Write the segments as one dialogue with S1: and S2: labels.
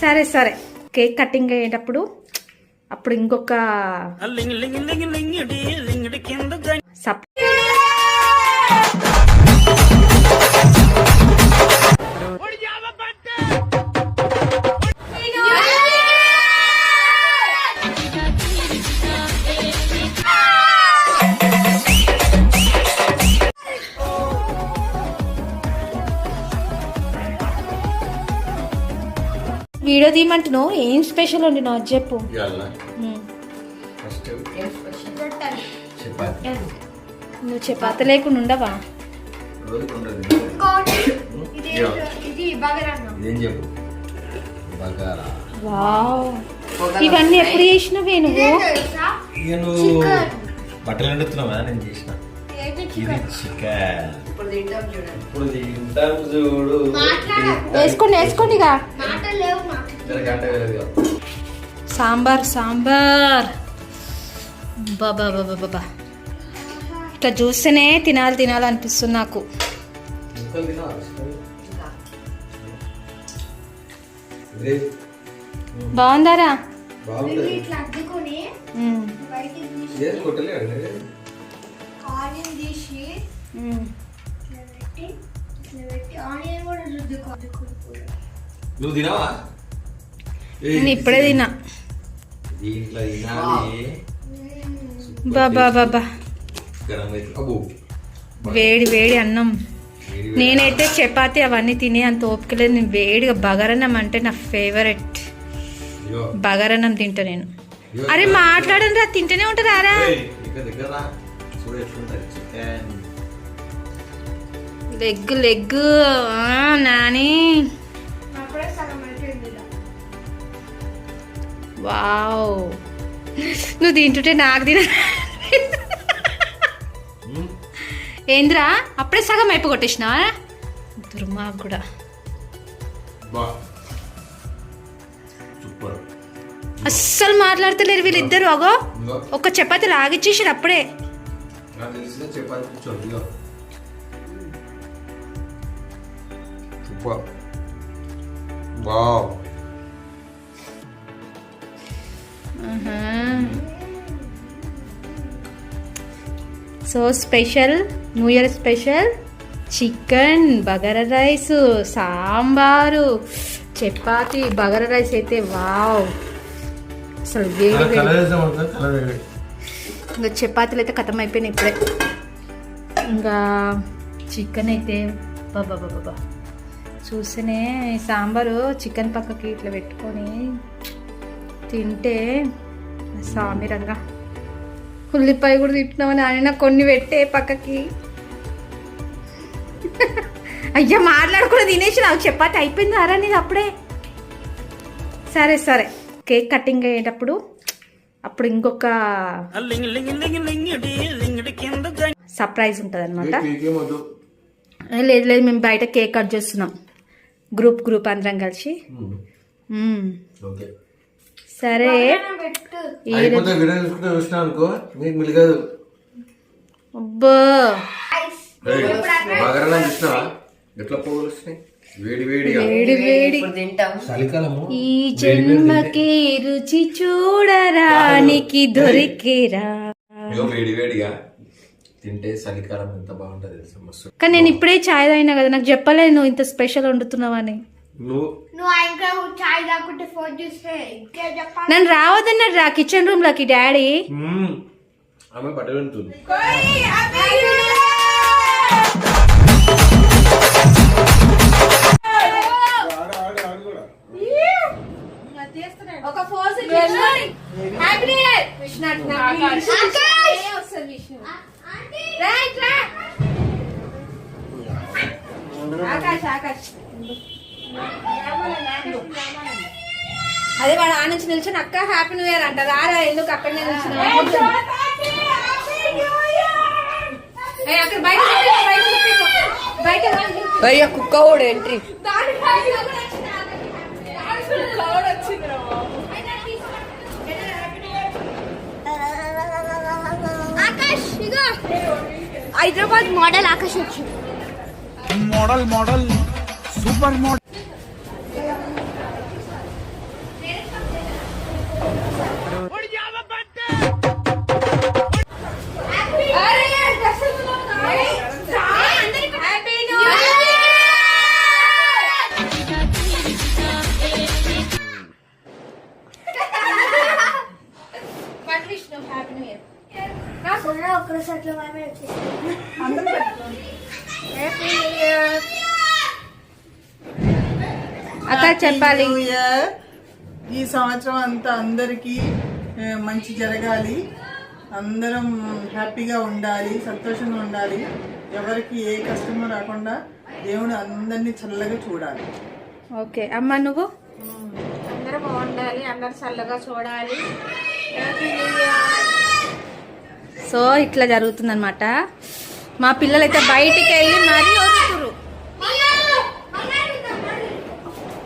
S1: సరే సరే cake cutting అయ్యేటప్పుడు అప్పుడు ఇంకొక వీడియో తీయమంటున్నావు. ఏం స్పెషల్ అండి నాకు చెప్పు. నువ్వు చపాతి లేకుండా ఉండవా? వావ్, ఇవన్నీ ఎప్పుడు చేసినవే నువ్వు?
S2: బట్టలు ఎండుతున్నావా? నేను చేసిన చూడు.
S1: వేసుకోండి వేసుకోండి. ఇక సాంబార్ సాంబార్ బాబా బాబా బాబా, ఇట్లా చూస్తేనే తినాలనిపిస్తుంది నాకు. బాగుందారా?
S2: నువ్వు తినవా?
S1: నేను ఇప్పుడే తిన్నా. బాబా బాబా, వేడి వేడి అన్నం. నేనైతే చపాతి అవన్నీ తినే అంత ఓపిక లేదు. నేను వేడిగా బగారన్నం అంటే నా ఫేవరెట్. బగారన్నం తింటా నేను. అరే మాట్లాడండి రా, తింటూనే ఉంటారా? Leg leg Nani. వావ్, నువ్వు తింటుంటే నాకు తిన. ఏంద్రా అప్పుడే సగం అయిపోగొట్టేసినావా? దుర్మార్గుడు కూడా. అస్సలు మాట్లాడతలేరు వీళ్ళిద్దరు. అగో ఒక చపాతి లాగిచ్చేసారు అప్పుడే. So special new year special chicken, bagara rice, sambar, chapati, bagara rice అయితే వావ్. అసలు వేడి వేడి. ఇంకా చపాతీలు అయితే ఖతం అయిపోయినాయి ఇప్పుడే. ఇంకా చికెన్ అయితే బాబా బాబా, చూస్తేనే సాంబారు చికెన్ పక్కకి ఇట్లా పెట్టుకొని తింటే సామిరంగా. ఉల్లిపాయ కూడా తింటున్నామని ఆయన కొన్ని పెట్టే పక్కకి. అయ్యా మాట్లాడకుండా తినేసి నాకు చపాతి అయిపోయింది అరా నీది అప్పుడే. సరే సరే కేక్ కటింగ్ అయ్యేటప్పుడు అప్పుడు ఇంకొక సర్ప్రైజ్ ఉంటుంది అనమాట. లేదు లేదు, మేము బయట కేక్ కట్ చేస్తున్నాం గ్రూప్ అందరం కలిసి. సరే అబ్బా, వేడి వేడి. ఈ జన్మకి రుచి చూడరానికి దొరికేరా.
S2: వేడి వేడిగా తింటే చలికాలం ఎంత బాగుంటది.
S1: కానీ నేను ఇప్పుడే చాయ్ తాగినా కదా, నాకు చెప్పలేదు నువ్వు ఇంత స్పెషల్ వండుతున్నావని. నన్ను రావద్దన్నాడు రా కిచెన్ రూమ్ లోకి డాడీ. అదే వాడు ఆ నుంచి నిల్చొని అక్క హ్యాపీ న్యూ ఇయర్ అంట. రారా ఎందుకు అక్కడనే నిల్చున్నా?
S3: అయ్యా కుక్క కూడా ఎంట్రీ.
S4: ఆకాష్ ఇగో హైదరాబాద్ మోడల్ ఆకాష్ వచ్చింది. मॉडल मॉडल सुपर मॉडल
S1: అక్క చెప్పాలి.
S5: New year. ఈ సంవత్సరం అంతా అందరికీ మంచి జరగాలి, అందరం హ్యాపీగా ఉండాలి, సంతోషంగా ఉండాలి, ఎవరికి ఏ కష్టము రాకుండా దేవుడు అందరినీ చల్లగా చూడాలి.
S1: ఓకే అమ్మ, నువ్వు?
S6: అందరూ బాగుండాలి, అందరు చల్లగా చూడాలి.
S1: సో ఇట్లా జరుగుతుందన్నమాట. మా పిల్లలైతే బయటికి వెళ్ళి మరీ వస్తున్నారు.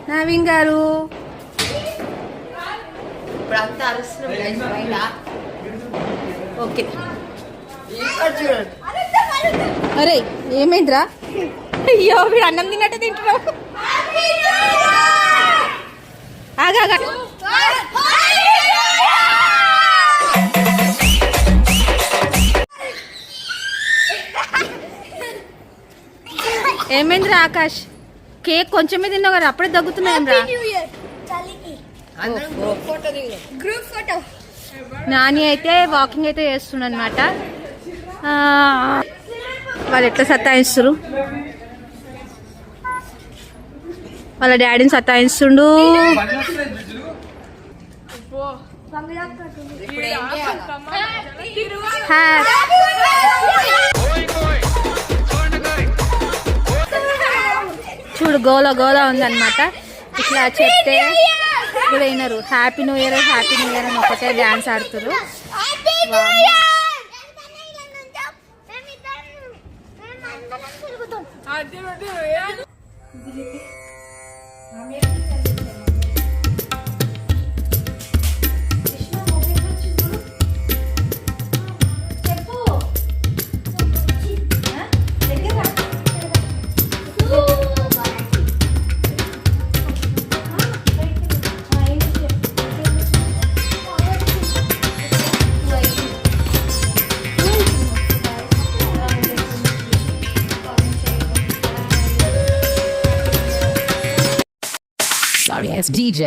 S1: నవీన్ గారు
S3: ఇప్పుడు అంతా అరుస్తున్నాం బయట.
S1: ఓకే.
S3: ఇక్కడ చూడండి.
S1: అరే ఏమైందిరా? అయ్యో వీడు అన్నం తిన్నట్టు తింటున్నావు. ఆగా ఏమైందిరా ఆకాష్? కేక్ కొంచెమే తిన్నావు కదా, అప్పుడే దగ్గుతున్నాం రా.
S3: అందరం గ్రూప్ ఫోటో.
S1: నాని అయితే వాకింగ్ అయితే చేస్తుండ అనమాట. వాళ్ళు ఎట్లా సతాయిస్తురు, వాళ్ళ డాడీని సతాయిస్తుండు.
S3: ఇప్పుడు ఏం చేయాలి?
S1: చూడు గోల గోల ఉందన్నమాట. ఇట్లా చెప్తే కూడా వినరు. Happy new year happy new year అని ఒకటే డాన్స్ ఆడుతురు.
S7: Sorry, it's DJ.